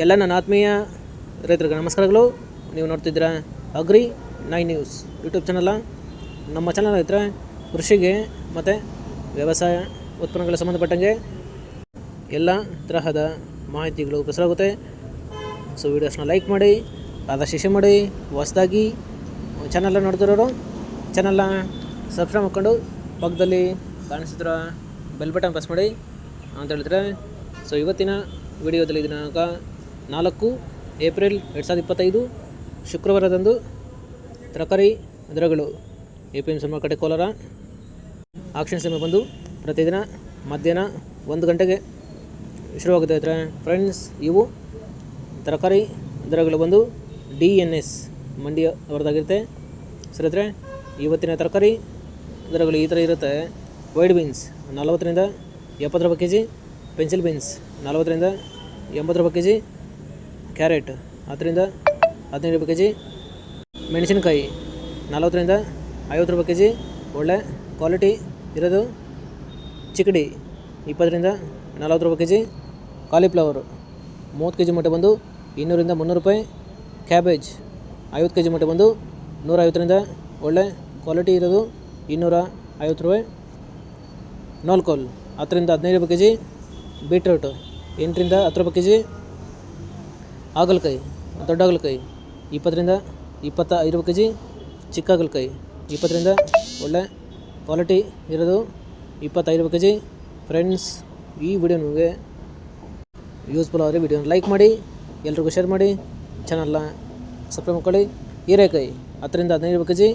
ಎಲ್ಲ ನನ್ನ ಆತ್ಮೀಯ ರೈತರಿಗೆ ನಮಸ್ಕಾರಗಳು. ನೀವು ನೋಡ್ತಿದ್ದೀರಾ ಅಗ್ರಿ 9 ನ್ಯೂಸ್ ಯೂಟ್ಯೂಬ್ ಚಾನಲ. ನಮ್ಮ ಚಾನಲ್ ರೈತರ ಕೃಷಿಗೆ ಮತ್ತು ವ್ಯವಸಾಯ ಉತ್ಪನ್ನಗಳ ಸಂಬಂಧಪಟ್ಟಂಗೆ ಎಲ್ಲ ತರಹದ ಮಾಹಿತಿಗಳು ಪ್ರಸಾರವಾಗುತ್ತೆ. ಸೊ ವೀಡಿಯೋಸ್ನ ಲೈಕ್ ಮಾಡಿ, ಆದಷ್ಟು ಶೇರ್ ಮಾಡಿ. ಹೊಸದಾಗಿ ಚಾನಲ್ನ ನೋಡ್ತಿರೋರು ಚಾನಲ್ನ ಸಬ್ಸ್ಕ್ರೈಬ್ ಮಾಡ್ಕೊಂಡು ಪಕ್ಕದಲ್ಲಿ ಕಾಣಿಸಿದ್ರ ಬೆಲ್ ಬಟನ್ ಪ್ರೆಸ್ ಮಾಡಿ ಅಂತ ಹೇಳಿದ್ರೆ. ಸೊ ಇವತ್ತಿನ ವಿಡಿಯೋದಲ್ಲಿ ದಿನಾಂಕ 4 ಏಪ್ರಿಲ್ 2025 ಶುಕ್ರವಾರದಂದು ತರಕಾರಿ ದರಗಳು APMC ಮಾರುಕಟ್ಟೆ ಕೋಲಾರ ಆಕ್ಷನ್ ಸಮಯ ಬಂದು ಪ್ರತಿದಿನ ಮಧ್ಯಾಹ್ನ 1 ಗಂಟೆಗೆ ಶುರುವಾಗುತ್ತೆ ಇದ್ರೆ ಫ್ರೆಂಡ್ಸ್. ಇವು ತರಕಾರಿ ದರಗಳು ಬಂದು DNS ಮಂಡಿಯ ಅವರದಾಗಿರುತ್ತೆ. ಸರಿದ್ರೆ ಇವತ್ತಿನ ತರಕಾರಿ ದರಗಳು ಈ ಥರ ಇರುತ್ತೆ. ವೈಟ್ ಬೀನ್ಸ್ 40 ರಿಂದ 70 ರೂಪಾಯಿ ಕೆಜಿ, ಪೆನ್ಸಿಲ್ ಬೀನ್ಸ್ 40 ರಿಂದ 80 ರೂಪಾಯಿ ಕೆಜಿ, ಕ್ಯಾರೆಟ್ 10 ರಿಂದ 15 ರೂಪಾಯಿ ಕೆಜಿ, ಮೆಣಸಿನಕಾಯಿ 40 ರಿಂದ 50 ರೂಪಾಯಿ ಕೆಜಿ, ಒಳ್ಳೆ ಕ್ವಾಲಿಟಿ ಇರೋದು ಚಿಕಡಿ 20 ರಿಂದ 40 ರೂಪಾಯಿ ಕೆಜಿ, ಕಾಲಿಫ್ಲವರು 30 ಕೆಜಿ ಮೂಟೆ ಬಂದು 200 ರಿಂದ 300 ರೂಪಾಯಿ, ಕ್ಯಾಬೇಜ್ 50 ಕೆಜಿ ಮೂಟೆ ಬಂದು 150 ರಿಂದ ಒಳ್ಳೆ ಕ್ವಾಲಿಟಿ ಇರೋದು 250 ರೂಪಾಯಿ, ನೋಲ್ಕೋಲ್ 10 ರಿಂದ 15 ರೂಪಾಯಿ ಕೆಜಿ, ಬೀಟ್ರೂಟ್ 8 ರಿಂದ 10 ರೂಪಾಯಿ ಕೆಜಿ, ಹಾಗಲಕಾಯಿ ದೊಡ್ಡ ಹಾಗಲಕಾಯಿ 20 ರಿಂದ 25 ರೂಪಾಯಿ ಕೆಜಿ, ಚಿಕ್ಕ ಹಾಗಲಕಾಯಿ 20 ರಿಂದ ಒಳ್ಳೆ ಕ್ವಾಲಿಟಿ ಇರೋದು 25 ರೂಪಾಯಿ ಕೆಜಿ. ಫ್ರೆಂಡ್ಸ್, ಈ ವಿಡಿಯೋ ನಿಮಗೆ ಯೂಸ್ಫುಲ್ ಆದರೆ ವಿಡಿಯೋನ ಲೈಕ್ ಮಾಡಿ, ಎಲ್ರಿಗೂ ಶೇರ್ ಮಾಡಿ, ಚಾನಲ್ನ ಸಬ್ಸ್ಕ್ರೈಬ್ ಮಾಡ್ಕೊಳ್ಳಿ. ಹೀರೆಕಾಯಿ 10 ರಿಂದ 15 ರೂಪಾಯಿ ಕೆಜಿ,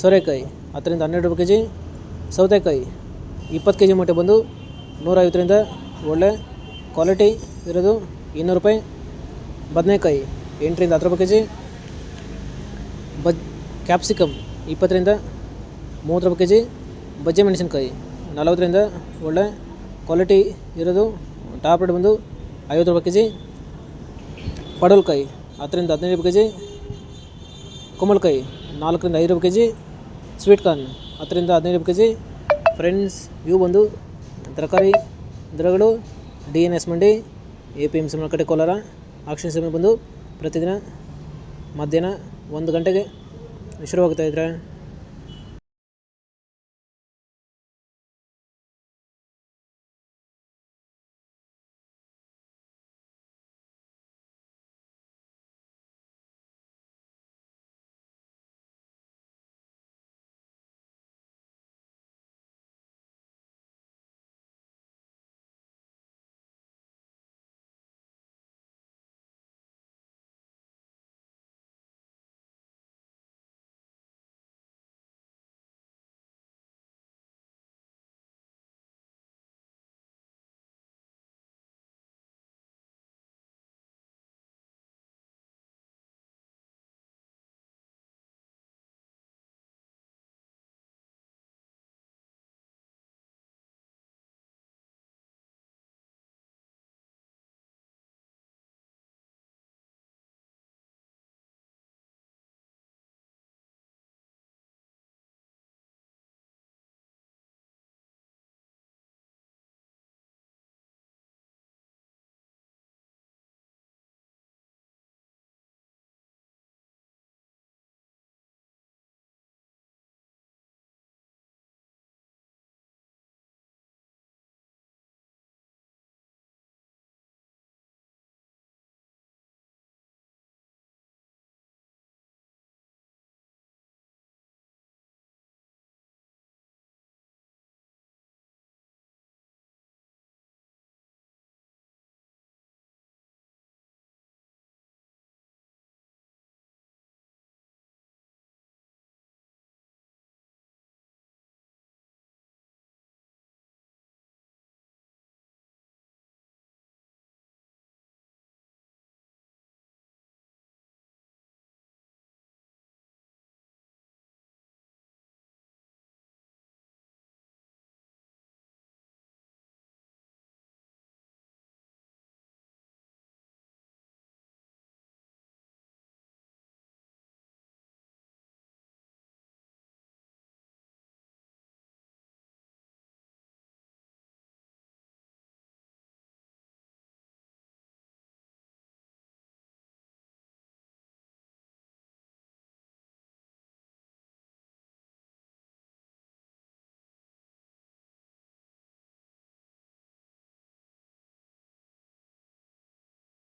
ಸೋರೆಕಾಯಿ 10 ರಿಂದ 12 ರೂಪಾಯಿ ಕೆಜಿ, ಸೌತೆಕಾಯಿ 20 ಕೆಜಿ ಮೂಟೆ ಬಂದು 150 ರಿಂದ ಒಳ್ಳೆ ಕ್ವಾಲಿಟಿ ಇರೋದು 200 ರೂಪಾಯಿ, ಬದನೆಕಾಯಿ 8 ರಿಂದ 10 ರೂಪಾಯಿ ಕೆಜಿ, ಕ್ಯಾಪ್ಸಿಕಮ್ 20 ರಿಂದ 30 ರೂಪಾಯಿ ಕೆಜಿ, ಬಜ್ಜಿ ಮೆಣಸಿನಕಾಯಿ 40 ರಿಂದ ಒಳ್ಳೆ ಕ್ವಾಲಿಟಿ ಇರೋದು ಟಾಪ್ ರೇಟ್ ಬಂದು 50 ರೂಪಾಯಿ ಕೆಜಿ, ಪಡವಲಕಾಯಿ 10 ರಿಂದ 15 ರೂಪಾಯಿ ಕೆಜಿ, ಕುಂಬಳಕಾಯಿ 4 ರಿಂದ 5 ರೂಪಾಯಿ ಕೆಜಿ, ಸ್ವೀಟ್ ಕಾರ್ನ್ 10 ರಿಂದ 15 ರೂಪಾಯಿ ಕೆಜಿ. ಫ್ರೆಂಡ್ಸ್, ಇವು ಬಂದು ತರಕಾರಿ ದರಗಳು DNS ಮಂಡಿ APMC ಮಾರುಕಟ್ಟೆ ಕೋಲಾರ ಆಕ್ಷನ್ ಸಮಯ ಬಂದು ಪ್ರತಿದಿನ ಮಧ್ಯಾಹ್ನ 1 ಗಂಟೆಗೆ ಶುರುವಾಗ್ತಾ ಇದ್ರೆ